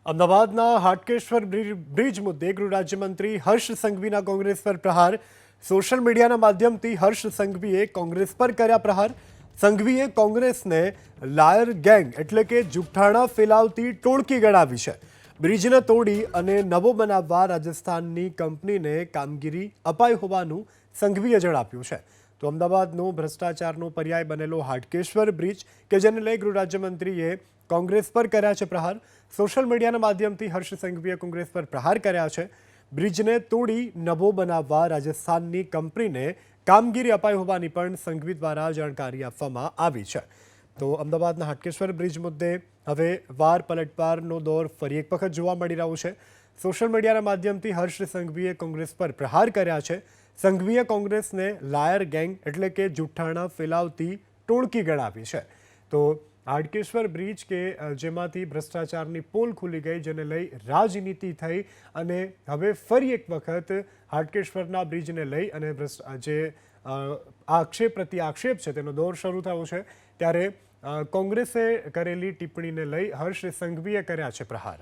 અમદાવાદના હાટકેશ્વર બ્રિજ મુદ્દે ગૃહ રાજ્યમંત્રી હર્ષ સંઘવીના કોંગ્રેસ પર પ્રહાર। સોશિયલ મીડિયાના માધ્યમથી હર્ષ સંઘવીએ કોંગ્રેસ પર કર્યા પ્રહાર। સંઘવીએ કોંગ્રેસને લાયર ગેંગ એટલે કે જુઠ્ઠાણા ફેલાવતી ટોળકી ગણાવી છે। બ્રિજને તોડી અને નવો બનાવવા રાજસ્થાનની કંપનીને કામગીરી અપાઈ હોવાનું સંઘવીએ જણાવ્યું છે। તો અમદાવાદનો ભ્રષ્ટાચારનો પર્યાય બનેલો હાટકેશ્વર બ્રિજ કે જેને લઈ ગૃહ રાજ્યમંત્રીએ કોંગ્રેસ પર કર્યા છે પ્રહાર। સોશિયલ મીડિયાના માધ્યમથી હર્ષ સંઘવીએ કોંગ્રેસ પર પ્રહાર કર્યા છે। બ્રિજને તોડી નવો બનાવવા રાજસ્થાનની કંપનીને કામગીરી અપાઈ હોવાની પણ સંઘવી દ્વારા જાણકારી આપવામાં આવી છે। તો અમદાવાદના હાટકેશ્વર બ્રિજ મુદ્દે હવે વાર પલટવારનો દોર ફરી એક વખત જોવા મળી રહ્યો છે। સોશિયલ મીડિયાના માધ્યમથી હર્ષ સંઘવીએ કોંગ્રેસ પર પ્રહાર કર્યા છે। સંઘવીએ કોંગ્રેસને લાયર ગેંગ એટલે કે જુઠ્ઠાણા ફેલાવતી ટોળકી ગણાવી છે। તો હાટકેશ્વર બ્રિજ કે જેમાંથી ભ્રષ્ટાચારની પોલ ખુલી ગઈ, જેને લઈ રાજનીતિ થઈ અને હવે ફરી એક વખત હાટકેશ્વરના બ્રિજને લઈ અને જે આક્ષેપ પ્રતિ આક્ષેપ છે તેનો દોર શરૂ થયો છે। ત્યારે કોંગ્રેસે કરેલી ટિપ્પણીને લઈ હર્ષ સંઘવીએ કર્યા છે પ્રહાર।